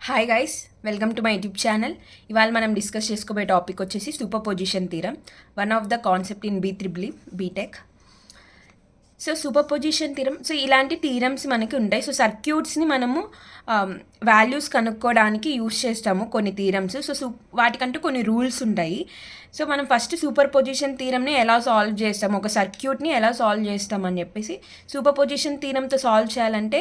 Hi guys, welcome to my YouTube channel. ఇవాళ మనం discuss చేసుకోబోయే టాపిక్ వచ్చేసి superposition theorem, one of the concept in B3 BTech. So superposition theorem, so ఇలాంటి theorems మనకి ఉంటాయి. So సర్క్యూట్స్ని మనము values కనుక్కోవడానికి యూస్ చేస్తాము కొన్ని థీరమ్స్. సో వాటికంటూ కొన్ని రూల్స్ ఉంటాయి. సో మనం ఫస్ట్ సూపర్ పొజిషన్ థీరంని ఎలా సాల్వ్ చేస్తాము, ఒక సర్క్యూట్ని ఎలా సాల్వ్ చేస్తామని చెప్పేసి, సూపర్ పొజిషన్ థీరంతో సాల్వ్ చేయాలంటే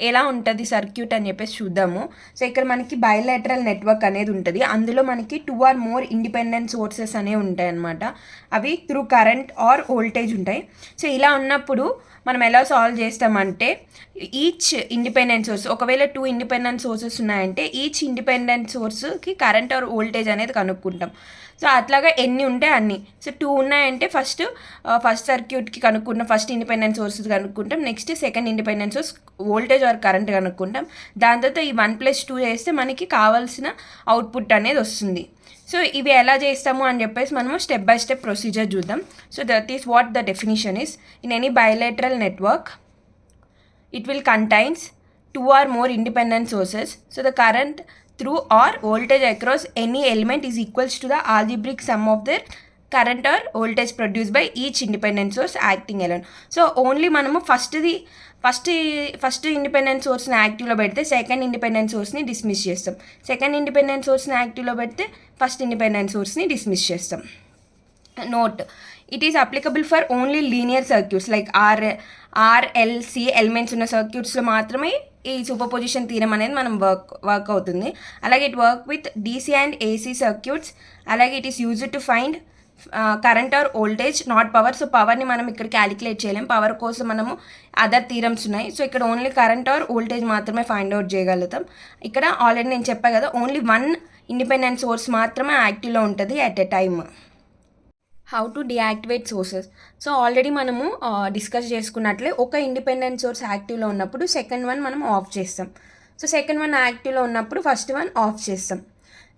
ఎలా ఉంటుంది సర్క్యూట్ అని చెప్పేసి చూద్దాము. సో ఇక్కడ మనకి బైలాటరల్ నెట్వర్క్ అనేది ఉంటుంది. అందులో మనకి 2 or more ఇండిపెండెంట్ సోర్సెస్ అనేవి ఉంటాయి అన్నమాట. అవి త్రూ కరెంట్ ఆర్ వోల్టేజ్ ఉంటాయి. సో ఇలా ఉన్నప్పుడు మనం ఎలా సాల్వ్ చేస్తామంటే, ఈచ్ ఇండిపెండెంట్ సోర్స్, ఒకవేళ 2 ఇండిపెండెంట్ సోర్సెస్ ఉన్నాయంటే ఈచ్ ఇండిపెండెంట్ సోర్స్కి కరెంట్ ఆర్ వోల్టేజ్ అనేది కనుక్కుంటాం. సో అట్లాగా ఎన్ని ఉంటే అన్ని. సో 2 ఉన్నాయంటే ఫస్ట్ సర్క్యూట్కి కనుక్కుంటాం, ఫస్ట్ ఇండిపెండెంట్ సోర్సెస్ కనుక్కుంటాం, next second independent source voltage or current కనుక్కుంటాం. దాని తర్వాత ఈ 1+2 చేస్తే మనకి కావాల్సిన అవుట్పుట్ అనేది వస్తుంది. సో ఇవి ఎలా చేస్తాము అని చెప్పేసి మనము స్టెప్ బై స్టెప్ ప్రొసీజర్ చూద్దాం. So that is what the definition is. In any bilateral network it will contains 2 or more independent sources. So the current through or voltage across any element is equals to the algebraic sum of their current or voltage produced by each independent source acting alone. So only మనము first independent సోర్స్ని యాక్టివ్లో పెడితే second independent సోర్స్ని dismiss చేస్తాం, second independent సోర్స్ని యాక్టివ్లో పెడితే first independent సోర్స్ని dismiss చేస్తాం. Note, it is applicable for only linear circuits like RLC elements ఉన్న సర్క్యూట్స్లో మాత్రమే ఈ super position theorem అనేది మనం వర్క్ అవుతుంది. అలాగే it work with DC and AC circuits. అలాగే it is used to find current or voltage, not power. So పవర్ని మనం ఇక్కడ క్యాలిక్యులేట్ చేయలేం, పవర్ కోసం మనము అదర్ థీరమ్స్ ఉన్నాయి. సో ఇక్కడ ఓన్లీ కరెంట్ ఆర్ వోల్టేజ్ మాత్రమే ఫైండ్ అవుట్ చేయగలుగుతాం. ఇక్కడ ఆల్రెడీ నేను చెప్పా కదా, ఓన్లీ 1 ఇండిపెండెంట్ సోర్స్ మాత్రమే యాక్టివ్లో ఉంటుంది at a time. How to deactivate sources. So already మనము డిస్కస్ చేసుకున్నట్లే, ఒక ఇండిపెండెంట్ సోర్స్ యాక్టివ్లో ఉన్నప్పుడు సెకండ్ వన్ మనం ఆఫ్ చేస్తాం. సో సెకండ్ వన్ యాక్టివ్లో ఉన్నప్పుడు ఫస్ట్ వన్ ఆఫ్ చేస్తాం.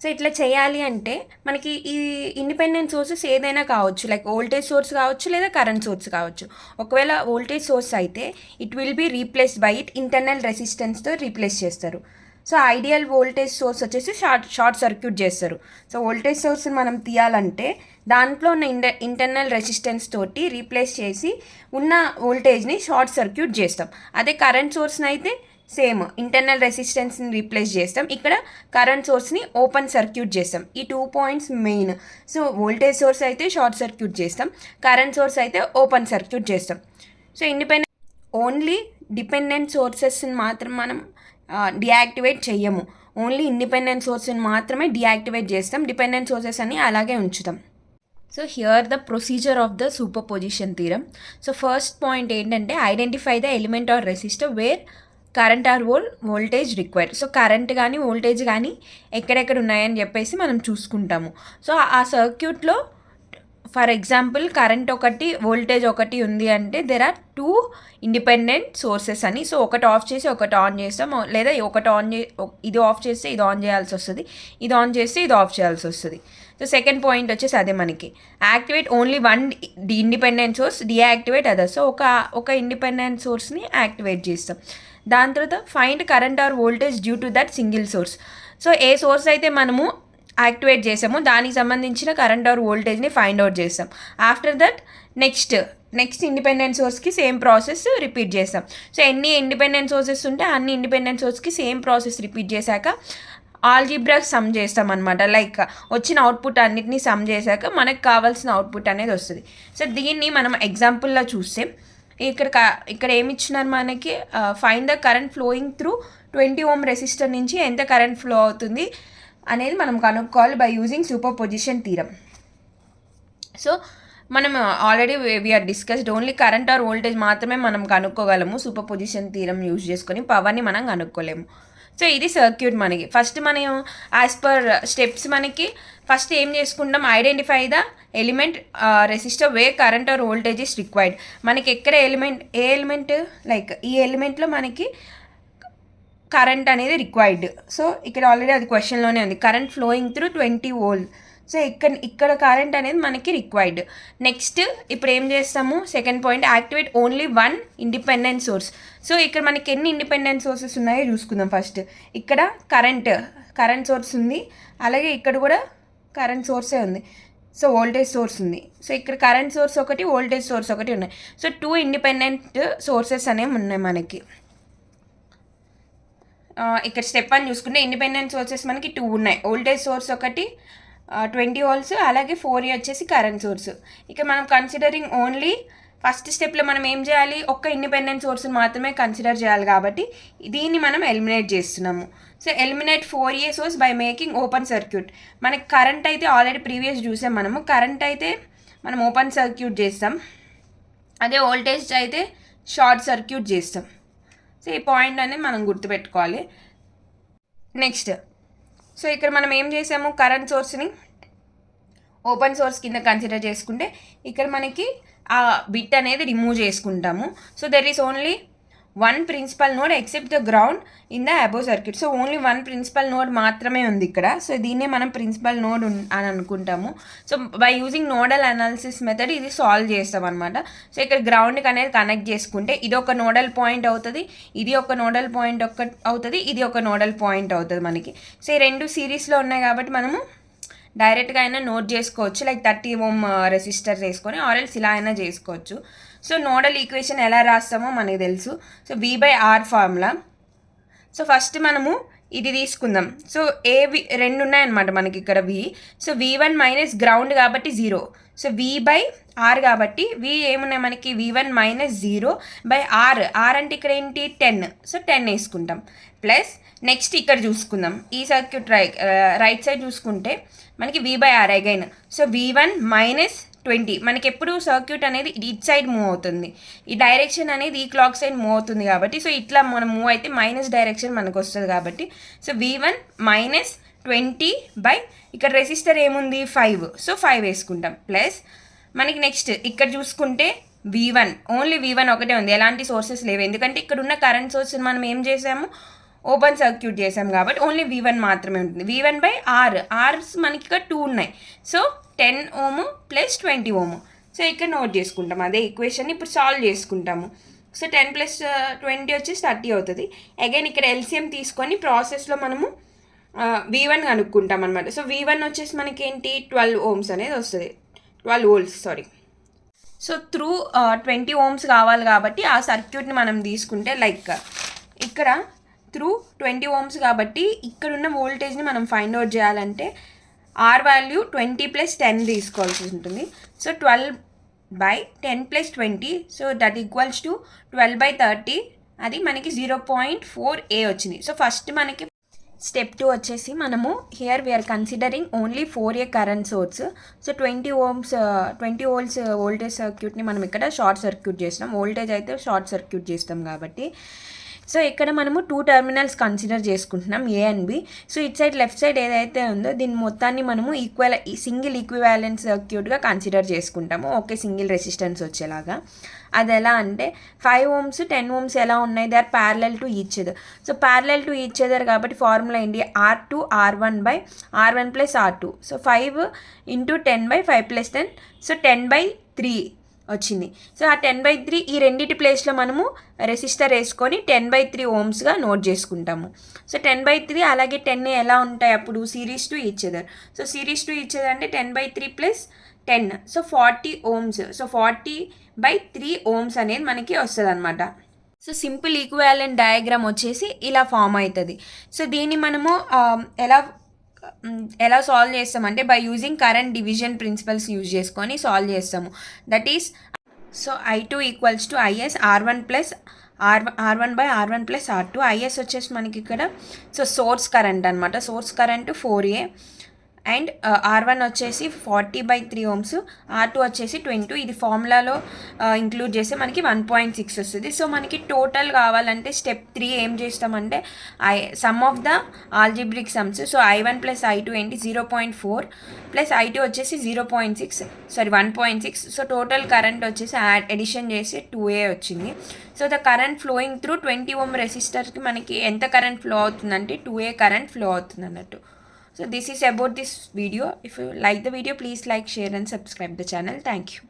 సో ఇట్లా చేయాలి అంటే మనకి ఈ ఇండిపెండెంట్ సోర్సెస్ ఏదైనా కావచ్చు, లైక్ వోల్టేజ్ సోర్స్ కావచ్చు లేదా కరెంట్ సోర్స్ కావచ్చు. ఒకవేళ వోల్టేజ్ సోర్స్ అయితే it will be replaced by it internal రెసిస్టెన్స్తో రీప్లేస్ చేస్తారు. సో ఐడియల్ వోల్టేజ్ సోర్స్ వచ్చేసి షార్ట్ సర్క్యూట్ చేస్తారు. సో వోల్టేజ్ సోర్స్ని మనం తీయాలంటే దాంట్లో ఉన్న ఇంటర్నల్ రెసిస్టెన్స్ తోటి రీప్లేస్ చేసి ఉన్న వోల్టేజ్ని షార్ట్ సర్క్యూట్ చేస్తాం. అదే కరెంట్ సోర్స్ని అయితే సేమ్ ఇంటర్నల్ రెసిస్టెన్స్ని రీప్లేస్ చేస్తాం, ఇక్కడ కరెంట్ సోర్స్ని ఓపెన్ సర్క్యూట్ చేస్తాం. ఈ 2 points main. So voltage source అయితే షార్ట్ సర్క్యూట్ చేస్తాం, కరెంట్ సోర్స్ అయితే ఓపెన్ సర్క్యూట్ చేస్తాం. సో ఓన్లీ డిపెండెంట్ సోర్సెస్ని మాత్రం మనం డియాక్టివేట్ చెయ్యము, ఓన్లీ ఇండిపెండెంట్ సోర్స్ని మాత్రమే డియాక్టివేట్ చేస్తాం, డిపెండెంట్ సోర్సెస్ అని అలాగే ఉంచుతాం. So here the procedure of the superposition theorem. So first point ఏంటంటే, identify the element or resistor where current or voltage required. So current కానీ వోల్టేజ్ కానీ ఎక్కడెక్కడ ఉన్నాయని చెప్పేసి మనం చూసుకుంటాము. సో ఆ సర్క్యూట్లో ఫర్ ఎగ్జాంపుల్ కరెంట్ ఒకటి వోల్టేజ్ ఒకటి ఉంది అంటే దెర్ ఆర్ 2 ఇండిపెండెంట్ సోర్సెస్ అని. సో ఒకటి ఆఫ్ చేసి ఒకటి ఆన్ చేస్తాం, లేదా ఒకటి ఇది ఆఫ్ చేస్తే ఇది ఆన్ చేయాల్సి వస్తుంది, ఇది ఆన్ చేస్తే ఇది ఆఫ్ చేయాల్సి వస్తుంది. సో సెకండ్ పాయింట్ వచ్చేసి అదే మనకి activate only 1 independent source, deactivate other. So ఒక ఇండిపెండెంట్ సోర్స్ని యాక్టివేట్ చేస్తాం. దాని తర్వాత find current or voltage due to that single source. So ఏ సోర్స్ అయితే మనము యాక్టివేట్ చేసామో దానికి సంబంధించిన కరెంట్ ఆర్ వోల్టేజ్ని ఫైండ్ అవుట్ చేస్తాం. ఆఫ్టర్ దట్ నెక్స్ట్ ఇండిపెండెంట్ సోర్స్కి సేమ్ ప్రాసెస్ రిపీట్ చేస్తాం. సో ఎన్ని ఇండిపెండెంట్ సోర్సెస్ ఉంటే అన్ని ఇండిపెండెంట్ సోర్స్కి సేమ్ ప్రాసెస్ రిపీట్ చేశాక ఆల్జీబ్రా సమ్ చేస్తాం అనమాట. లైక్ వచ్చిన అవుట్పుట్ అన్నిటినీ సమ్ చేశాక మనకు కావాల్సిన అవుట్పుట్ అనేది వస్తుంది. సో దీన్ని మనం ఎగ్జాంపుల్లో చూస్తే ఇక్కడ ఏమి ఇచ్చినారు మనకి, find the current flowing through 20 ohm resistor నుంచి ఎంత కరెంట్ ఫ్లో అవుతుంది అనేది మనం కనుక్కోవాలి by using superposition theorem. So మనం already we are discussed, only current or voltage మాత్రమే మనం కనుక్కోగలము సూపర్ పొజిషన్ థీరం యూజ్ చేసుకొని, పవర్ని మనం కనుక్కోలేము. సో ఇది సర్క్యూట్ మనకి. ఫస్ట్ మనం యాజ్ పర్ స్టెప్స్ మనకి ఫస్ట్ ఏం చేసుకుంటాం, identify the element resistor where current or voltage is required. మనకి ఎక్కడ ఏ ఎలిమెంట్ లైక్ ఈ ఎలిమెంట్లో మనకి కరెంట్ అనేది రిక్వైర్డ్. సో ఇక్కడ ఆల్రెడీ అది క్వశ్చన్లోనే ఉంది, current flowing through 20 volt. So ఇక్కడ కరెంట్ అనేది మనకి రిక్వైర్డ్. నెక్స్ట్ ఇప్పుడు ఏం చేస్తాము, second point, activate only one independent source. So ఇక్కడ మనకి ఎన్ని ఇండిపెండెంట్ సోర్సెస్ ఉన్నాయో చూసుకుందాం. ఫస్ట్ ఇక్కడ కరెంట్ సోర్స్ ఉంది, అలాగే ఇక్కడ కూడా కరెంట్ సోర్సే ఉంది. సో వోల్టేజ్ సోర్స్ ఉంది. సో ఇక్కడ కరెంట్ సోర్స్ ఒకటి, వోల్టేజ్ సోర్స్ ఒకటి ఉన్నాయి. సో 2 ఇండిపెండెంట్ సోర్సెస్ అనేవి ఉన్నాయి మనకి. ఇక్కడ స్టెప్ 1 చూసుకుంటే ఇండిపెండెంట్ సోర్సెస్ మనకి 2 ఉన్నాయి. వోల్టేజ్ సోర్స్ ఒకటి 20 volts, అలాగే 4A వచ్చేసి కరెంట్ సోర్స్. ఇక మనం కన్సిడరింగ్ ఓన్లీ ఫస్ట్ స్టెప్లో మనం ఏం చేయాలి, ఒక్క ఇండిపెండెంట్ సోర్స్ని మాత్రమే కన్సిడర్ చేయాలి కాబట్టి దీన్ని మనం ఎలిమినేట్ చేస్తున్నాము. So eliminate 4A source by making open circuit. మనకి కరెంట్ అయితే ఆల్రెడీ ప్రీవియస్ చూసాం మనము, కరెంట్ అయితే మనం ఓపెన్ సర్క్యూట్ చేస్తాం, అదే వోల్టేజ్ అయితే షార్ట్ సర్క్యూట్ చేస్తాం. సో ఈ పాయింట్ అనేది మనం గుర్తుపెట్టుకోవాలి. నెక్స్ట్, సో ఇక్కడ మనం ఏం చేసాము, కరెంట్ సోర్స్ని ఓపెన్ సోర్స్ కింద కన్సిడర్ చేసుకుంటే ఇక్కడ మనకి ఆ బిట్ అనేది రిమూవ్ చేసుకుంటాము. So there is only one principal node except the ground in the above circuit. So only one principal node మాత్రమే ఉంది ఇక్కడ. సో దీన్నే మనం ప్రిన్సిపల్ నోడ్ అని అనుకుంటాము. So by using nodal analysis method ఇది సాల్వ్ చేస్తాం అనమాట. సో ఇక్కడ గ్రౌండ్కి అనేది కనెక్ట్ చేసుకుంటే ఇది ఒక నోడల్ పాయింట్ అవుతుంది, ఇది ఒక నోడల్ పాయింట్ అవుతుంది, ఇది ఒక నోడల్ పాయింట్ అవుతుంది మనకి. సో ఈ రెండు సిరీస్లో ఉన్నాయి కాబట్టి మనము డైరెక్ట్గా అయినా నోట్ చేసుకోవచ్చు, లైక్ 30 ohm రెసిస్టర్ చేసుకొని, ఆర్ఎల్స్ ఇలా అయినా చేసుకోవచ్చు. సో నోడల్ ఈక్వేషన్ ఎలా రాస్తామో మనకి తెలుసు. So V/R formula. So first మనము ఇది తీసుకుందాం. సో రెండు ఉన్నాయన్నమాట మనకి ఇక్కడ V. So V1 minus ground కాబట్టి 0. సో V/R కాబట్టి V ఏమున్నాయి మనకి, V1 మైనస్ 0/R. R అంటే ఇక్కడ ఏంటి 10. సో 10 వేసుకుంటాం. ప్లస్ నెక్స్ట్ ఇక్కడ చూసుకుందాం, ఈ సర్క్యూట్ రైట్ సైడ్ చూసుకుంటే మనకి V/R again. So V1 minus 20. మనకి ఎప్పుడు సర్క్యూట్ అనేది ఇట్ సైడ్ మూవ్ అవుతుంది, ఈ డైరెక్షన్ అనేది ఈ క్లాక్ సైడ్ మూవ్ అవుతుంది కాబట్టి, సో ఇట్లా మనం మూవ్ అయితే మైనస్ డైరెక్షన్ మనకు వస్తుంది కాబట్టి, సో V1 మైనస్ 20 బై ఇక్కడ రెసిస్టర్ ఏముంది 5. సో 5 వేసుకుంటాం. ప్లస్ మనకి నెక్స్ట్ ఇక్కడ చూసుకుంటే V1 ఓన్లీ V1 ఒకటే ఉంది, ఎలాంటి సోర్సెస్ లేవు. ఎందుకంటే ఇక్కడ ఉన్న కరెంట్ సోర్స్ మనం ఏం చేసాము, ఓపెన్ సర్క్యూట్ చేసాం కాబట్టి ఓన్లీ V1 మాత్రమే ఉంటుంది. V1/R, ఆర్స్ మనకి ఇక్కడ 2 ఉన్నాయి. So 10 ohm plus 20 ohm. So ఇక్కడ నోట్ చేసుకుంటాం అదే ఈక్వేషన్. ఇప్పుడు సాల్వ్ చేసుకుంటాము. సో 10 ప్లస్ 20 వచ్చేసి 30 అవుతుంది. అగైన్ ఇక్కడ LCM తీసుకొని ప్రాసెస్లో మనము V1 కనుక్కుంటాం అనమాట. సో V1 వచ్చేసి మనకి ఏంటి 12 ohms అనేది వస్తుంది, 12 volts sorry. So through 20 ohms కావాలి కాబట్టి ఆ సర్క్యూట్ని మనం తీసుకుంటే, లైక్ ఇక్కడ త్రూ 20 ohms కాబట్టి ఇక్కడున్న వోల్టేజ్ని మనం ఫైండ్ అవుట్ చేయాలంటే R వాల్యూ 20 ప్లస్ 10 తీసుకోవాల్సి ఉంటుంది. So 12/10 plus 20, so that equals to 12/30. అది మనకి 0.4A వచ్చింది. సో ఫస్ట్ మనకి స్టెప్ 2 వచ్చేసి మనము here we are considering only 4A current source. So 20 volts voltage సర్క్యూట్ని మనం ఇక్కడ షార్ట్ సర్క్యూట్ చేస్తాం, వోల్టేజ్ అయితే షార్ట్ సర్క్యూట్ చేస్తాం కాబట్టి. సో ఇక్కడ మనము 2 టెర్మినల్స్ కన్సిడర్ చేసుకుంటున్నాం, A and B. So it side left side ఏదైతే ఉందో దీని మొత్తాన్ని మనము సింగిల్ ఈక్వివాలెంట్ సర్క్యూట్గా కన్సిడర్ చేసుకుంటాము, ఓకే సింగిల్ రెసిస్టెన్స్ వచ్చేలాగా. అది ఎలా అంటే 5 ohms 10 ohms ఎలా ఉన్నాయి, they are parallel to each other. So parallel to each other కాబట్టి ఫార్ములా ఏంటి, R2 R1/R1 plus R2. So 5 × 10/5 plus 10, so 10/3 వచ్చింది. సో ఆ 10/3 ఈ రెండింటి ప్లేస్లో మనము రెసిస్టర్ వేసుకొని 10/3 ohmsగా నోట్ చేసుకుంటాము. సో 10/3 అలాగే 10 ఎలా ఉంటాయి అప్పుడు, series to each other. So series to each other అంటే 10/3 plus 10, so 40 ohms. So 40/3 ohms అనేది మనకి వస్తుంది అనమాట. సో సింపుల్ ఈక్వివాలెంట్ డయాగ్రామ్ వచ్చేసి ఇలా ఫామ్ అవుతుంది. సో దీన్ని మనము ఎలా సాల్వ్ చేస్తామంటే by using current division principles use చేసుకొని సాల్వ్ చేస్తాము. That is, so I2 equals to IS R1 plus R1/R1 plus R2. IS వచ్చేసి మనకి ఇక్కడ సో సోర్స్ కరెంట్ అనమాట, source current 4A. And R1 వచ్చేసి 40/3 ohms, R2 వచ్చేసి 20. ఇది ఫార్ములాలో ఇంక్లూడ్ చేస్తే మనకి 1.6 వస్తుంది. సో మనకి టోటల్ కావాలంటే స్టెప్ 3 ఏం చేస్తామంటే some of the algebraic sums. So I1 plus I2 ఏంటి 0.4 ప్లస్ I2 వచ్చేసి 1.6. సో టోటల్ కరెంట్ వచ్చేసి ఎడిషన్ చేసి 2A వచ్చింది. So the current flowing through 20 ohm రెసిస్టర్కి మనకి ఎంత కరెంట్ ఫ్లో అవుతుందంటే 2A కరెంట్ ఫ్లో అవుతుంది అన్నట్టు. So this is about this video. If you like the video, please like, share and subscribe the channel. Thank you.